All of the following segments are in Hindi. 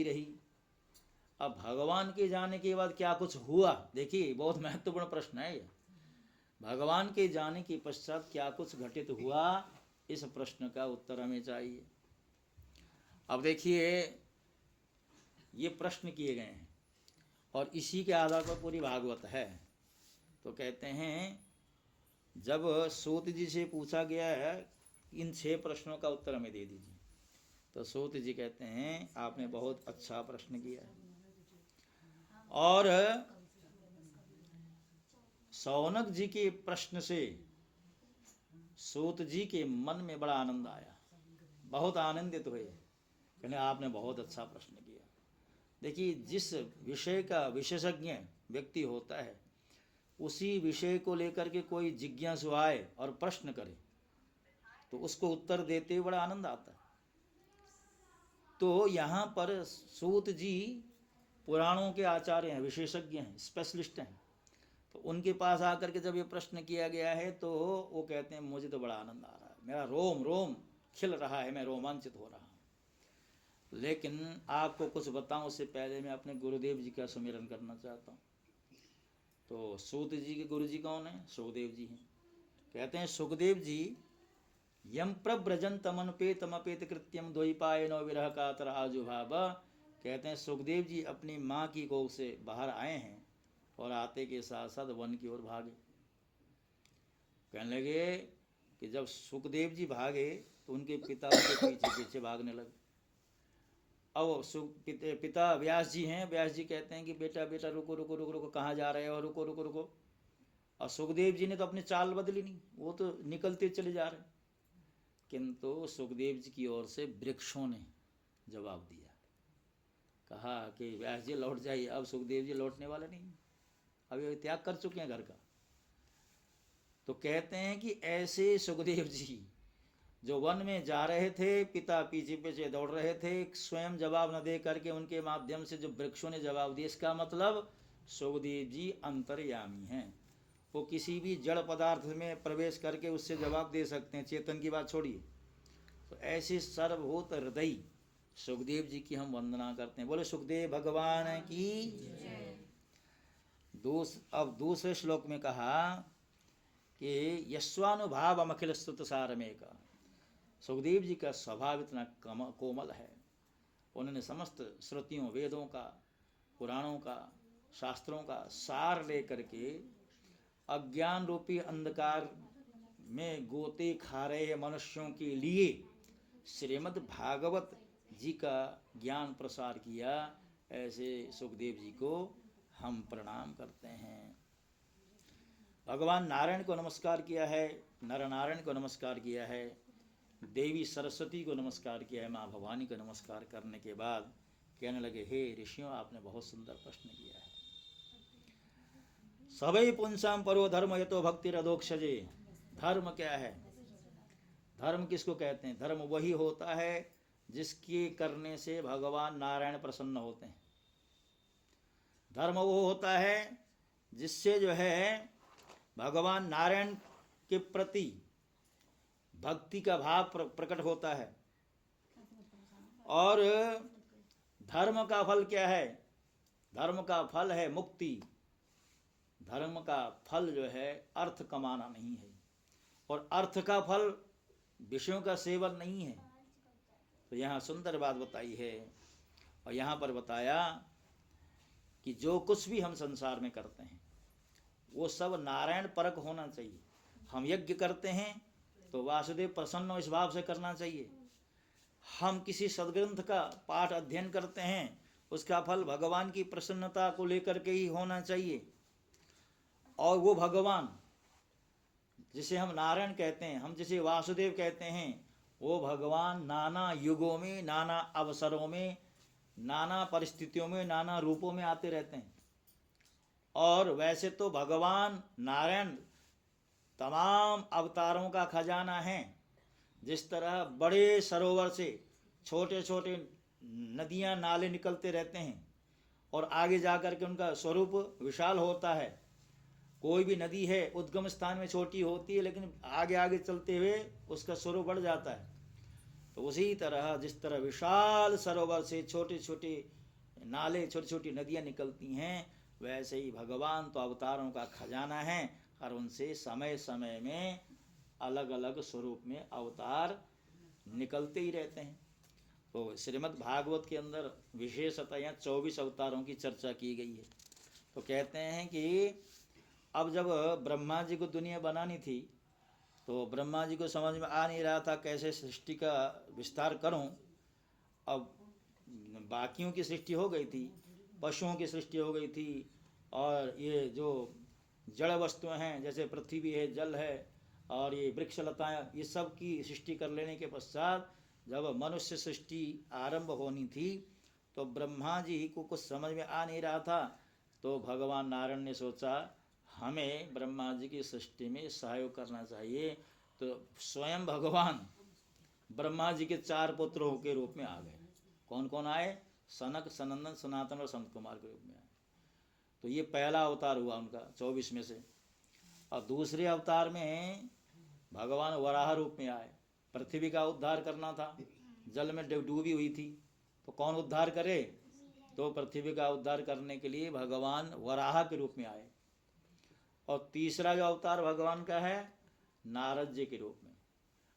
रही। अब भगवान के जाने के बाद क्या कुछ हुआ, देखिए बहुत महत्वपूर्ण प्रश्न है यह। भगवान के जाने के पश्चात क्या कुछ घटित हुआ, इस प्रश्न का उत्तर हमें चाहिए। अब देखिए ये प्रश्न किए गए हैं और इसी के आधार पर पूरी भागवत है। तो कहते हैं जब सूत जी से पूछा गया है इन 6 प्रश्नों का उत्तर हमें दे दीजिए, तो सूत जी कहते हैं आपने बहुत अच्छा प्रश्न किया है। और शौनक जी के प्रश्न से सूत जी के मन में बड़ा आनंद आया, बहुत आनंदित हुए, कहने आपने बहुत अच्छा प्रश्न किया। देखिए जिस विषय का विशेषज्ञ व्यक्ति होता है उसी विषय को लेकर के कोई जिज्ञासु आए और प्रश्न करे तो उसको उत्तर देते हुए बड़ा आनंद आता है। तो यहाँ पर सूत जी पुराणों के आचार्य हैं, विशेषज्ञ हैं, स्पेशलिस्ट हैं। तो उनके पास आकर के जब ये प्रश्न किया गया है तो वो कहते हैं मुझे तो बड़ा आनंद आ रहा है, मेरा रोम रोम खिल रहा है, मैं रोमांचित हो रहा हूँ। लेकिन आपको कुछ बताऊं उससे पहले मैं अपने गुरुदेव जी का सुमिरन करना चाहता हूँ। तो सूत जी के गुरु जी कौन है? सुखदेव जी हैं। कहते हैं सुखदेव जी यम प्रव्रजन तमपेत कृत्यम द्वैपायनो विरह कातर आजुभाव। कहते हैं सुखदेव जी अपनी माँ की गोद से बाहर आए हैं और आते के साथ साथ वन की ओर भागे। कहने लगे कि जब सुखदेव जी भागे तो उनके पिता उनके पीछे पीछे भागने लगे। अब पिता व्यास जी हैं, व्यास जी कहते हैं कि बेटा बेटा रुको रुको रुको रुको, कहाँ जा रहे हो, रुको रुको रुको। और सुखदेव जी ने तो अपनी चाल बदली नहीं, वो तो निकलते चले जा रहे। किंतु सुखदेव जी की ओर से वृक्षों ने जवाब दिया, कहा कि व्यास जी लौट जाइए। अब सुखदेव जी लौटने वाले नहीं, अभी त्याग कर चुके हैं घर का। तो कहते हैं कि ऐसे सुखदेव जी जो वन में जा रहे थे, पिता पीछे पीछे दौड़ रहे थे, स्वयं जवाब न दे करके उनके माध्यम से जो वृक्षों ने जवाब दिया, इसका मतलब सुखदेव जी अंतर्यामी हैं। वो किसी भी जड़ पदार्थ में प्रवेश करके उससे जवाब दे सकते हैं, चेतन की बात छोड़िए। तो ऐसे सर्वभूत हृदय सुखदेव जी की हम वंदना करते हैं। बोले सुखदेव भगवान की। अब दूसरे श्लोक में कहा कि यस्वानुभाव अखिल स्तुत सारमेक। सुखदेव जी का स्वभाव इतना कोमल है, उन्होंने समस्त श्रुतियों, वेदों का, पुराणों का, शास्त्रों का सार लेकर के अज्ञान रूपी अंधकार में गोते खा रहे मनुष्यों के लिए श्रीमद् भागवत जी का ज्ञान प्रसार किया। ऐसे सुखदेव जी को हम प्रणाम करते हैं। भगवान नारायण को नमस्कार किया है, नर नारायण को नमस्कार किया है, देवी सरस्वती को नमस्कार किया है। माँ भवानी को नमस्कार करने के बाद कहने लगे हे ऋषियों, आपने बहुत सुंदर प्रश्न किया है। सबै पुंसाम परो धर्म यतो भक्ति रदोक्षजे। धर्म क्या है? धर्म किसको कहते हैं? धर्म वही होता है जिसके करने से भगवान नारायण प्रसन्न होते हैं। धर्म वो होता है जिससे जो है भगवान नारायण के प्रति भक्ति का भाव प्रकट होता है। और धर्म का फल क्या है? धर्म का फल है मुक्ति। धर्म का फल जो है अर्थ कमाना नहीं है, और अर्थ का फल विषयों का सेवन नहीं है। तो यहाँ सुंदर बात बताई है, और यहाँ पर बताया कि जो कुछ भी हम संसार में करते हैं वो सब नारायण परक होना चाहिए। हम यज्ञ करते हैं तो वासुदेव प्रसन्न हो इस भाव से करना चाहिए। हम किसी सदग्रंथ का पाठ अध्ययन करते हैं उसका फल भगवान की प्रसन्नता को लेकर के ही होना चाहिए। और वो भगवान जिसे हम नारायण कहते हैं, हम जिसे वासुदेव कहते हैं, वो भगवान नाना युगों में, नाना अवसरों में, नाना परिस्थितियों में, नाना रूपों में आते रहते हैं। और वैसे तो भगवान नारायण तमाम अवतारों का खजाना है। जिस तरह बड़े सरोवर से छोटे छोटे नदियां नाले निकलते रहते हैं और आगे जाकर के उनका स्वरूप विशाल होता है। कोई भी नदी है उद्गम स्थान में छोटी होती है, लेकिन आगे आगे चलते हुए उसका स्वरूप बढ़ जाता है। तो उसी तरह जिस तरह विशाल सरोवर से छोटे छोटे नाले, छोटी छोटी नदियाँ निकलती हैं, वैसे ही भगवान तो अवतारों का खजाना है और उनसे समय समय में अलग अलग स्वरूप में अवतार निकलते ही रहते हैं। तो श्रीमद् भागवत के अंदर विशेषतः यहाँ 24 अवतारों की चर्चा की गई है। तो कहते हैं कि अब जब ब्रह्मा जी को दुनिया बनानी थी तो ब्रह्मा जी को समझ में आ नहीं रहा था कैसे सृष्टि का विस्तार करूं। अब बाकियों की सृष्टि हो गई थी, पशुओं की सृष्टि हो गई थी, और ये जो जड़ वस्तुएं हैं जैसे पृथ्वी है, जल है, और ये वृक्ष लताएं, ये सब की सृष्टि कर लेने के पश्चात जब मनुष्य सृष्टि आरंभ होनी थी तो ब्रह्मा जी को कुछ समझ में आ नहीं रहा था। तो भगवान नारायण ने सोचा हमें ब्रह्मा जी की सृष्टि में सहयोग करना चाहिए। तो स्वयं भगवान ब्रह्मा जी के 4 पुत्रों के रूप में आ गए। कौन कौन आए? सनक, सनंदन, सनातन और संत कुमार के रूप में आए। तो ये पहला अवतार हुआ उनका 24 में से। और दूसरे अवतार में भगवान वराह रूप में आए। पृथ्वी का उद्धार करना था, जल में डूबी हुई थी, तो कौन उद्धार करे? तो पृथ्वी का उद्धार करने के लिए भगवान वराह के रूप में आए। और तीसरा जो अवतार भगवान का है, नारद जी के रूप में।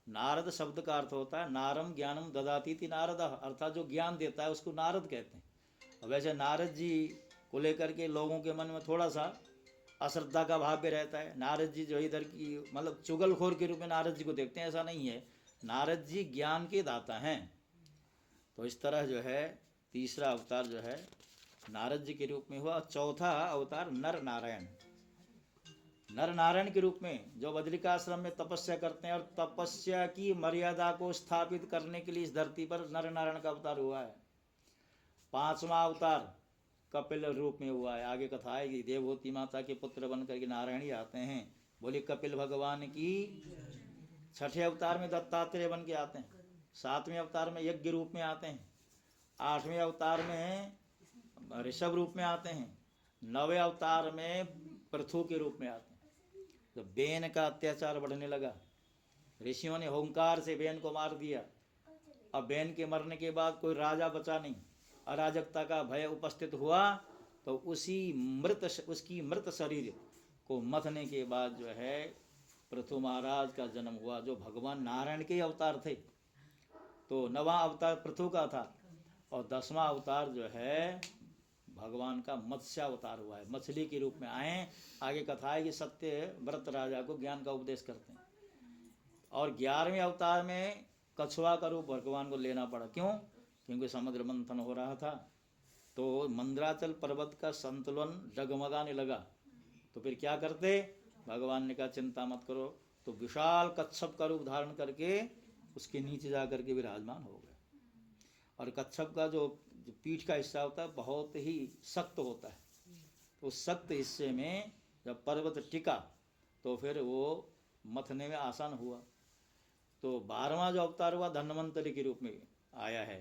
नारद शब्द का अर्थ होता है नारम ज्ञानम ददाती थी नारद, अर्थात जो ज्ञान देता है उसको नारद कहते हैं। और वैसे नारद जी को लेकर के लोगों के मन में थोड़ा सा अश्रद्धा का भाव भी रहता है। नारद जी जो इधर की मतलब चुगलखोर के रूप में नारद जी को देखते हैं, ऐसा नहीं है। नारद जी ज्ञान के दाता हैं। तो इस तरह जो है तीसरा अवतार जो है नारद जी के रूप में हुआ। चौथा अवतार नर नारायण, नर नारायण के रूप में जो बद्रिकाश्रम में तपस्या करते हैं और तपस्या की मर्यादा को स्थापित करने के लिए इस धरती पर नर नारायण का अवतार हुआ है। पांचवा अवतार कपिल रूप में हुआ है। आगे कथा है कि देवभूति माता के पुत्र बन करके नारायण ही आते हैं। बोले कपिल भगवान की। छठे अवतार में दत्तात्रेय बन के आते हैं। सातवें अवतार में यज्ञ रूप में आते हैं। आठवें अवतार में ऋषभ रूप में आते हैं। नवे अवतार में पृथु के रूप में आते हैं। तो बेन का अत्याचार बढ़ने लगा, ऋषियों ने होंकार से बेन को मार दिया। अब बेन के मरने के बाद कोई राजा बचा नहीं, अराजकता का भय उपस्थित हुआ। तो उसकी मृत शरीर को मथने के बाद जो है पृथु महाराज का जन्म हुआ, जो भगवान नारायण के अवतार थे। तो नवा अवतार पृथु का था और 10वां अवतार जो है भगवान का मत्स्य अवतार हुआ है। मछली के रूप में आए। आगे कथा है कि सत्य व्रत राजा को ज्ञान का उपदेश करते हैं। और 11वें अवतार में कछुआ का रूप भगवान को लेना पड़ा। क्यों? क्योंकि समुद्र मंथन हो रहा था, तो मंदराचल पर्वत का संतुलन डगमगाने लगा। तो फिर क्या करते? भगवान ने कहा चिंता मत करो। तो विशाल कच्छप का रूप धारण करके उसके नीचे जा करके विराजमान हो गए। और कच्छप का जो पीठ का हिस्सा होता है बहुत ही सख्त होता है। तो उस सख्त हिस्से में जब पर्वत टिका तो फिर वो मथने में आसान हुआ। तो 12वां जो अवतार हुआ धन्वंतरी के रूप में आया है।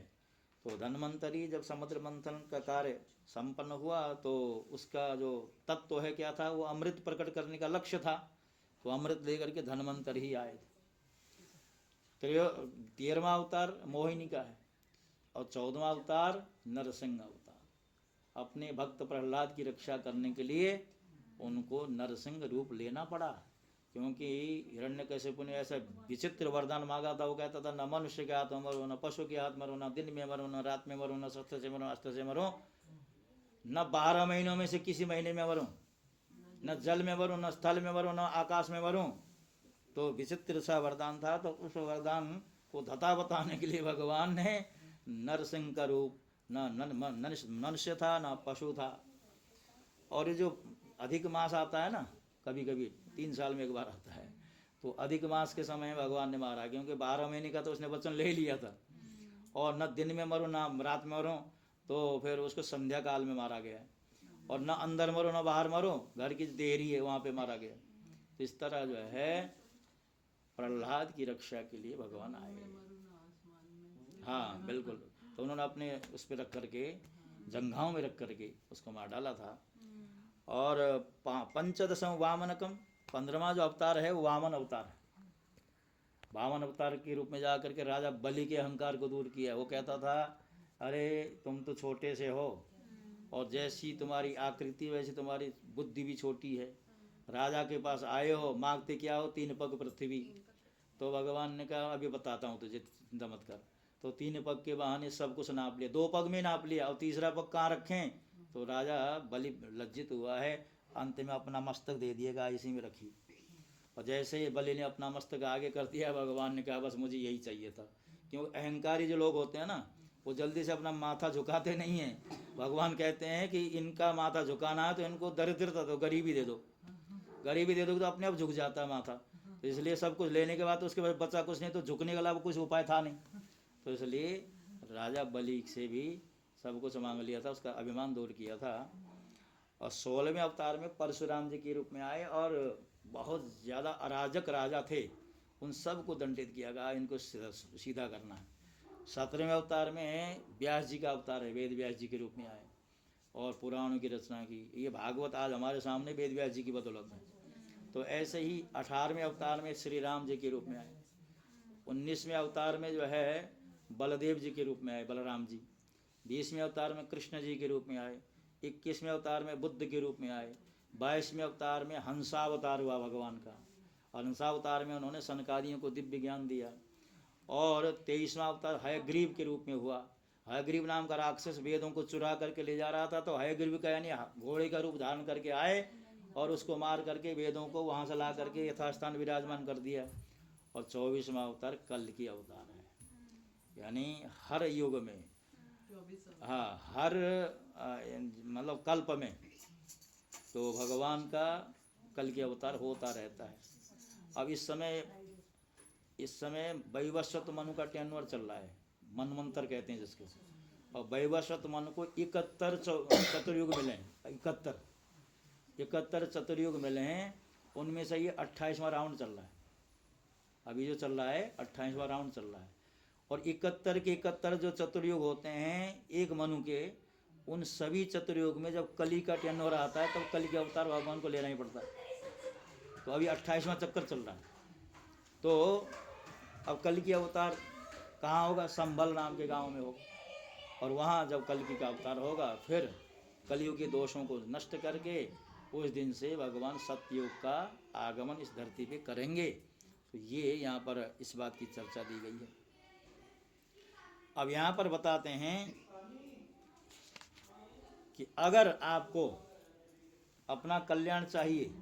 तो धन्वंतरी जब समुद्र मंथन का कार्य संपन्न हुआ तो उसका जो तत्व है क्या था? वो अमृत प्रकट करने का लक्ष्य था। तो अमृत लेकर के धन्वंतरी ही आए थे। 13वां अवतार मोहिनी का है और 14वां अवतार नरसिंह अवतार। अपने भक्त प्रहलाद की रक्षा करने के लिए उनको नरसिंह रूप लेना पड़ा, क्योंकि हिरण्यकशिपु ने ऐसा विचित्र वरदान मांगा था। वो कहता था न मनुष्य के हाथ में मरो, न पशु के हाथ मरो, न दिन में मरो, न रात में मरो, न शस्त्र से मरो, अस्त्र से मरो, न 12 महीनों में से किसी महीने में मरो, न जल में मरो, न स्थल में मरो, न आकाश में मरो। तो विचित्र सा वरदान था। तो उस वरदान को धता बताने के लिए भगवान ने नरसिंह का रूप, न मनुष्य था न पशु था। और ये जो अधिक मास आता है ना, कभी कभी 3 साल में एक बार आता है, तो अधिक मास के समय भगवान ने मारा, क्योंकि 12 महीने का तो उसने वचन ले लिया था। और न दिन में मरो न रात में मरो, तो फिर उसको संध्या काल में मारा गया। और न अंदर मरो न बाहर मरो, घर की देहरी है वहाँ पे मारा गया। तो इस तरह जो है प्रहलाद की रक्षा के लिए भगवान आए। हाँ बिल्कुल। तो उन्होंने अपने उस पर रख करके, जंघाओं में रख करके उसको मार डाला था। और 15दशम वामनकम, 15वां जो अवतार है वो वामन अवतार है। वामन अवतार के रूप में जा करके राजा बलि के अहंकार को दूर किया। वो कहता था अरे तुम तो छोटे से हो और जैसी तुम्हारी आकृति वैसी तुम्हारी बुद्धि भी छोटी है, राजा के पास आए हो, मांगते क्या हो? 3 पग पृथ्वी। तो भगवान ने कहा अभी बताता हूँ तुझे, चिंता मत कर। तो 3 पग के बहाने सब कुछ नाप लिया, 2 पग में नाप लिया, और तीसरा पग कहाँ रखें? तो राजा बलि लज्जित हुआ है, अंत में अपना मस्तक दे दिएगा, इसी में रखी। और जैसे ही बलि ने अपना मस्तक आगे कर दिया, भगवान ने कहा बस मुझे यही चाहिए था। क्योंकि अहंकारी जो लोग होते हैं ना, वो जल्दी से अपना माथा झुकाते नहीं हैं। भगवान कहते हैं कि इनका माथा झुकाना है तो इनको दरिद्रता दो, गरीबी दे दो। गरीबी दे दो तो अपने आप झुक जाता है माथा। तो इसलिए सब कुछ लेने के बाद तो उसके बाद बचा कुछ नहीं, तो झुकने के अलावा कुछ उपाय था नहीं। तो इसलिए राजा बलि से भी सब कुछ मांग लिया था, उसका अभिमान दूर किया था। और 16वें अवतार में परशुराम जी के रूप में आए और बहुत ज़्यादा अराजक राजा थे, उन सब को दंडित किया गया, इनको सीधा करना है। 17वें अवतार में व्यास जी का अवतार है, वेद व्यास जी के रूप में आए और पुराणों की रचना की। ये भागवत आज हमारे सामने वेद व्यास जी की बदौलत है। तो ऐसे ही 18वें अवतार में श्री राम जी के रूप में आए। 19वें अवतार में जो है बलदेव जी के रूप में आए, बलराम जी। 20वें अवतार में कृष्ण जी के रूप में आए। 21वें अवतार में बुद्ध के रूप में आए। 22वें अवतार में हंसावतार हुआ भगवान का, और हंसावतार में उन्होंने सनकादियों को दिव्य ज्ञान दिया। और 23वां अवतार हयग्रीव के रूप में हुआ। हयग्रीव नाम का राक्षस वेदों को चुरा करके ले जा रहा था, तो हयग्रीव का यानी घोड़े का रूप धारण करके आए और उसको मार करके वेदों को वहाँ से ला करके यथास्थान विराजमान कर दिया। और 24वां अवतार कल की अवतार है, यानी हर युग में, हाँ हर मतलब कल्प में तो भगवान का कल की अवतार होता रहता है। अब इस समय वैवस्वत मनु का टेनवर चल रहा है, मनवंतर कहते हैं जिसको। और वैवस्वत मनु को 71 चतुर्युग मिले हैं, 71 चतुर्युग मिले हैं। उनमें से ये 28वां राउंड चल रहा है, अभी जो चल रहा है 28वां राउंड चल रहा है। और 71 के 71 जो चतुर्युग होते हैं एक मनु के, उन सभी चतुर्युग में जब कली का टेनवर आता है तब तो कली के अवतार भगवान को लेना ही पड़ता है। तो अभी 28वां चक्कर चल रहा है। तो अब कल की अवतार कहाँ होगा? संभल नाम के गांव में होगा। और वहाँ जब कल की का अवतार होगा, फिर कलयुग के दोषों को नष्ट करके उस दिन से भगवान सत्ययुग का आगमन इस धरती पे करेंगे। तो ये यहाँ पर इस बात की चर्चा दी गई है। अब यहाँ पर बताते हैं कि अगर आपको अपना कल्याण चाहिए,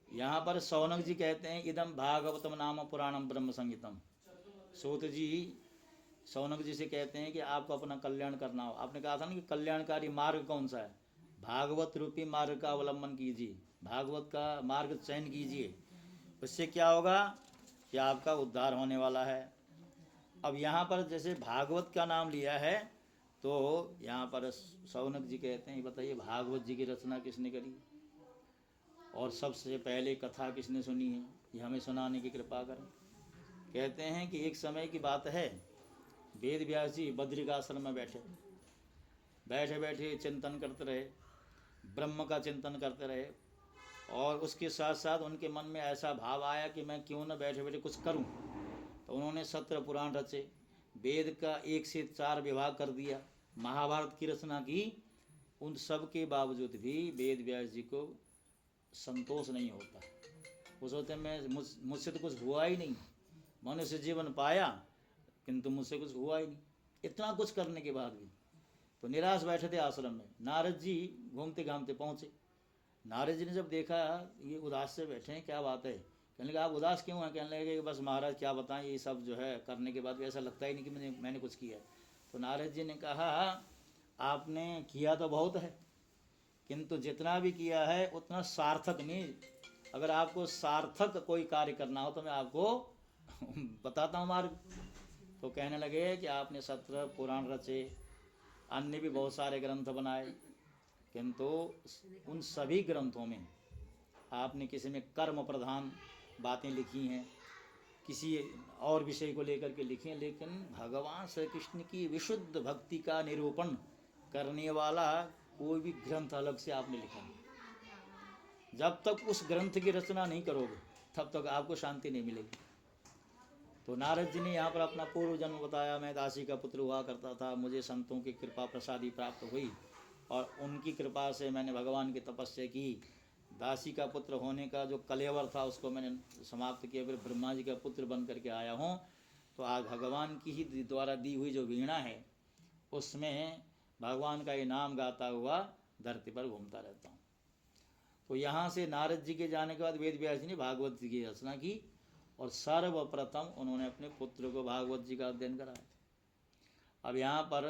यहाँ पर शौनक जी कहते हैं इदम भागवतम नाम पुराणम ब्रह्म संगीतम। सूत जी शौनक जी से कहते हैं कि आपको अपना कल्याण करना हो। आपने कहा था ना कि कल्याणकारी मार्ग कौन सा है? भागवत रूपी मार्ग का अवलंबन कीजिए, भागवत का मार्ग चयन कीजिए। उससे क्या होगा कि आपका उद्धार होने वाला है। अब यहाँ पर जैसे भागवत का नाम लिया है, तो यहाँ पर शौनक जी कहते हैं बताइए भागवत जी की रचना किसने करी और सबसे पहले कथा किसने सुनी है? ये हमें सुनाने की कृपा करें। कहते हैं कि एक समय की बात है, वेद व्यास जी बद्रिकाश्रम में बैठे बैठे चिंतन करते रहे, ब्रह्म का चिंतन करते रहे। और उसके साथ साथ उनके मन में ऐसा भाव आया कि मैं क्यों न बैठे बैठे कुछ करूं। तो उन्होंने 17 पुराण रचे, वेद का 1 से 4 विभाग कर दिया, महाभारत की रचना की। उन सब के बावजूद भी वेद व्यास जी को संतोष नहीं होता। वो सोचते मैं मुझसे तो कुछ हुआ ही नहीं, मनुष्य जीवन पाया किंतु मुझसे कुछ हुआ ही नहीं, इतना कुछ करने के बाद भी। तो निराश बैठे थे आश्रम में। नारद जी घूमते घामते पहुँचे। नारद जी ने जब देखा ये उदास से बैठे हैं, क्या बात है? कहने लगे आप उदास क्यों हैं? कहने लगे कि बस महाराज क्या बताएं, ये सब जो है करने के बाद भी ऐसा लगता ही नहीं कि मैंने कुछ किया है। तो नारद जी ने कहा आपने किया तो बहुत है, किंतु जितना भी किया है उतना सार्थक नहीं। अगर आपको सार्थक कोई कार्य करना हो तो मैं आपको बताता हूँ मार्ग। तो कहने लगे कि आपने 17 पुराण रचे, अन्य भी बहुत सारे ग्रंथ बनाए, किंतु उन सभी ग्रंथों में आपने किसी में कर्म प्रधान बातें लिखी हैं, किसी और विषय को लेकर के लिखी हैं, लेकिन भगवान श्री कृष्ण की विशुद्ध भक्ति का निरूपण करने वाला कोई भी ग्रंथ अलग से आपने लिखा नहीं। जब तक उस ग्रंथ की रचना नहीं करोगे, तब तक आपको शांति नहीं मिलेगी। तो नारद जी ने यहाँ पर अपना पूर्व जन्म बताया, मैं दासी का पुत्र हुआ करता था, मुझे संतों की कृपा प्रसादी प्राप्त हुई और उनकी कृपा से मैंने भगवान की तपस्या की। दासी का पुत्र होने का जो कलेवर था उसको मैंने समाप्त किया, फिर ब्रह्मा जी का पुत्र बन करके आया हूँ। तो आज भगवान की ही द्वारा दी हुई जो वीणा है उसमें भगवान का ये नाम गाता हुआ धरती पर घूमता रहता हूँ। तो यहाँ से नारद जी के जाने के बाद वेद व्यास जी ने भागवत जी की रचना की और सर्वप्रथम उन्होंने अपने पुत्र को भागवत जी का अध्ययन कराया। अब यहाँ पर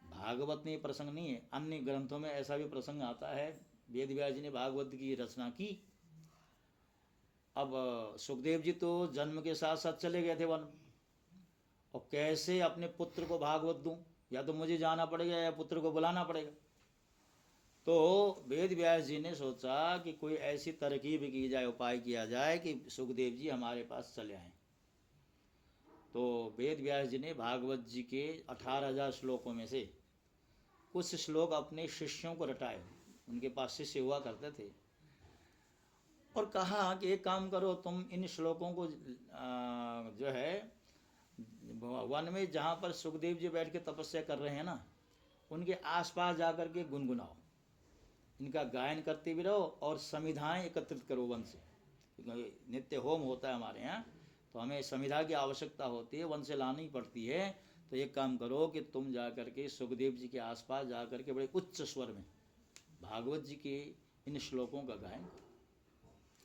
भागवत में प्रसंग नहीं है, अन्य ग्रंथों में ऐसा भी प्रसंग आता है। वेद व्यास जी ने भागवत की रचना की। अब सुखदेव जी तो जन्म के साथ साथ चले गए थे वन, और कैसे अपने पुत्र को भागवत दूं, या तो मुझे जाना पड़ेगा या पुत्र को बुलाना पड़ेगा। तो वेद व्यास जी ने सोचा कि कोई ऐसी तरकीब की जाए, उपाय किया जाए कि सुखदेव जी हमारे पास चले आएं। तो वेद व्यास जी ने भागवत जी के 18,000 श्लोकों में से कुछ श्लोक अपने शिष्यों को रटाए, उनके पास शिष्य हुआ करते थे, और कहा कि एक काम करो, तुम इन श्लोकों को जो है वन में जहाँ पर सुखदेव जी बैठ के तपस्या कर रहे हैं ना, उनके आसपास जाकर के गुनगुनाओ, इनका गायन करते भी रहो और समिधाएं एकत्रित करो वन से। नित्य होम होता है हमारे यहाँ, तो हमें समिधा की आवश्यकता होती है, वन से लानी पड़ती है। तो एक काम करो कि तुम जा कर के सुखदेव जी के आसपास जा कर के बड़े उच्च स्वर में भागवत जी के इन श्लोकों का गायन करो।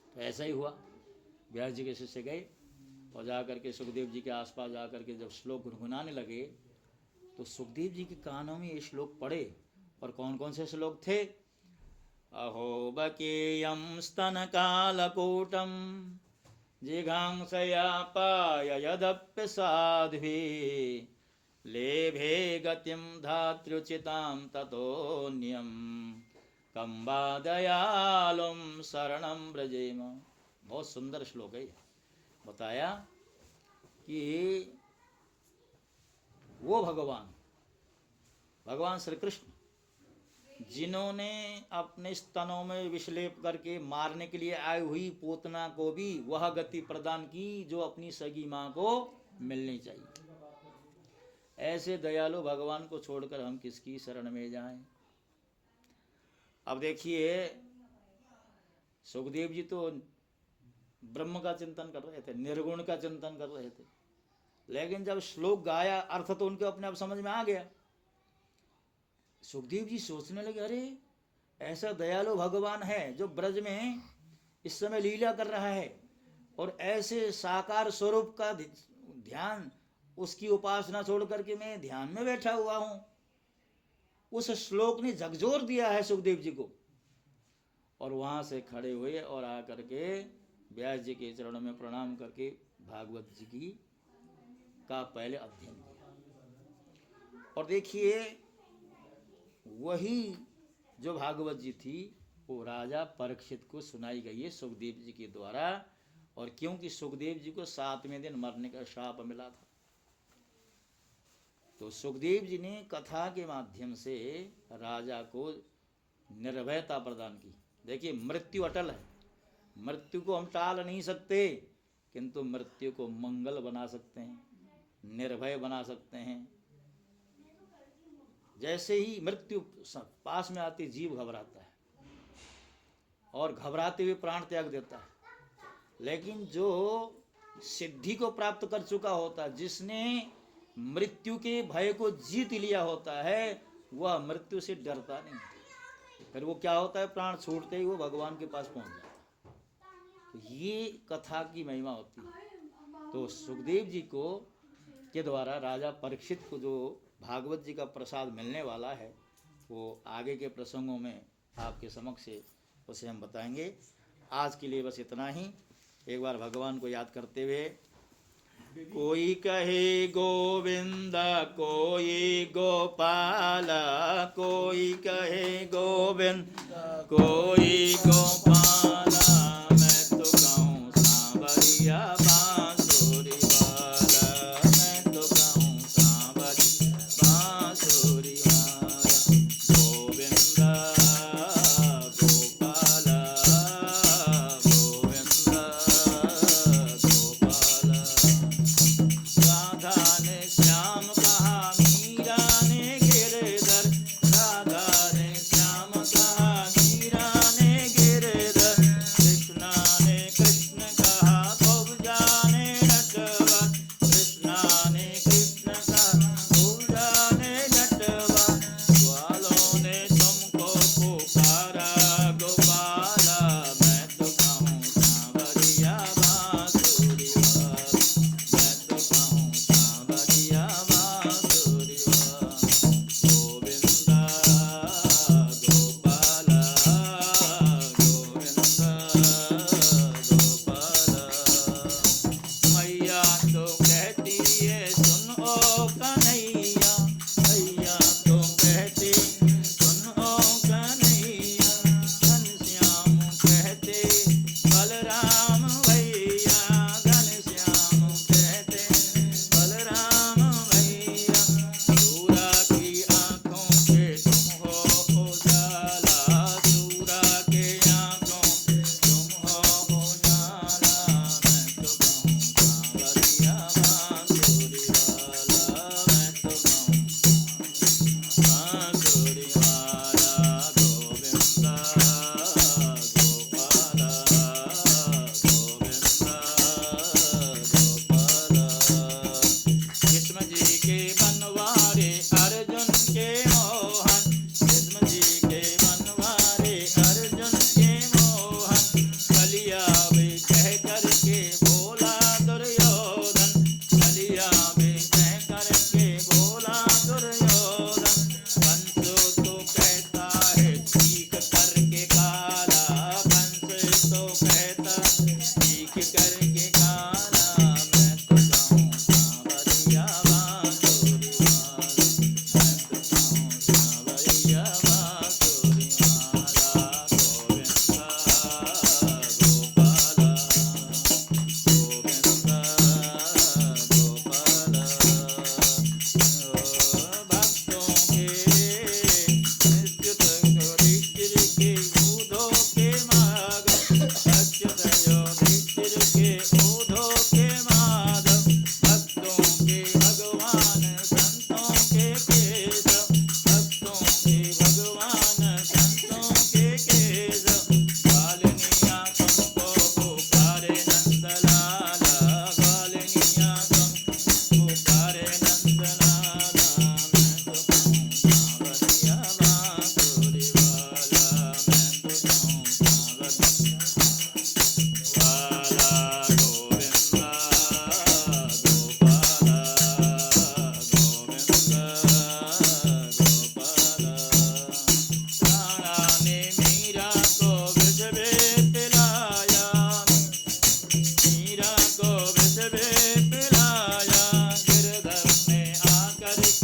तो ऐसा ही हुआ, व्यास जी के शिष्य गए और जा कर के सुखदेव जी के आसपास जा कर के जब श्लोक गुनगुनाने लगे तो सुखदेव जी के कानों में ये श्लोक पड़े। और कौन कौन से श्लोक थे? अहो बकेयं स्तनकालकूटं जिघांसया पाय यदप्य साध्वी लेभे गतिं धात्र्युचितां ततोऽन्यं कम्बा दयालुं शरणं व्रजेम। बहुत सुंदर श्लोक है। बताया कि वो भगवान श्री कृष्ण जिन्होंने अपने स्तनों में विषलेप करके मारने के लिए आई हुई पूतना को भी वह गति प्रदान की जो अपनी सगी माँ को मिलनी चाहिए। ऐसे दयालु भगवान को छोड़कर हम किसकी शरण में जाएं? अब देखिए, सुखदेव जी तो ब्रह्म का चिंतन कर रहे थे, निर्गुण का चिंतन कर रहे थे, लेकिन जब श्लोक गाया अर्थ तो उनके अपने आप समझ में आ गया। सुखदेव जी सोचने लगे, अरे ऐसा दयालु भगवान है जो ब्रज में इस समय लीला कर रहा है और ऐसे साकार स्वरूप का ध्यान, उसकी उपासना छोड़ करके मैं ध्यान में बैठा हुआ हूं। उस श्लोक ने झकझोर दिया है सुखदेव जी को। और वहां से खड़े हुए और आकर के व्यास जी के चरणों में प्रणाम करके भागवत जी की का पहले अध्ययन किया। और देखिए, वही जो भागवत जी थी वो राजा परीक्षित को सुनाई गई है सुखदेव जी के द्वारा। और क्योंकि सुखदेव जी को 7वें दिन मरने का शाप मिला था, तो सुखदेव जी ने कथा के माध्यम से राजा को निर्भयता प्रदान की। देखिए, मृत्यु अटल है, मृत्यु को हम टाल नहीं सकते, किंतु मृत्यु को मंगल बना सकते हैं, निर्भय बना सकते हैं। जैसे ही मृत्यु पास में आती जीव घबराता है और घबराते हुए प्राण त्याग देता है, लेकिन जो सिद्धि को प्राप्त कर चुका होता है, जिसने मृत्यु के भय को जीत लिया होता है, वह मृत्यु से डरता नहीं। फिर वो क्या होता है, प्राण छूटते ही वो भगवान के पास पहुंच जाता है। तो ये कथा की महिमा होती है। तो सुखदेव जी को के द्वारा राजा परीक्षित को जो भागवत जी का प्रसाद मिलने वाला है, वो आगे के प्रसंगों में आपके समक्ष उसे हम बताएंगे। आज के लिए बस इतना ही। एक बार भगवान को याद करते हुए, कोई कहे गोविंद, कोई गोपाल, कोई कहे गोविंद, कोई गोपाल, मैं तो कहूँ सांवरिया बांसुरी वाला, मैं तो कहूँ सांवरिया बांसुरी वाला। गोविंद गोपाल, गोविंद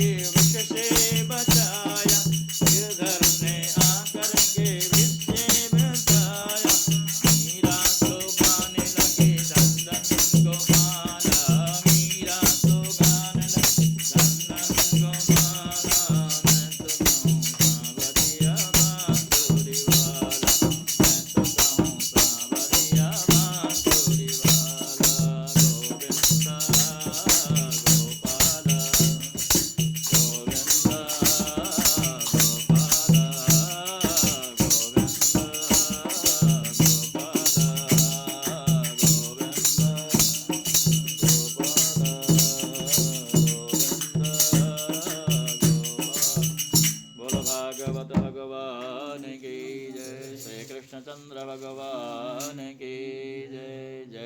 के विष से बचाया, गिरधर ने आकर के विष से बचाया। मीरा तो गाने लगे धन धन गोपाला, मीरा तो गाने लगे धन धन गोपाला। मैं तो कहूँ सांवरिया बांसुरी वाला, मैं तो कहूँ सांवरिया बांसुरी वाला। गोविंदा गोपाला, गोविंदा बोलो भागवत भगवान की जय, श्री कृष्णचंद्र भगवान की जय। जय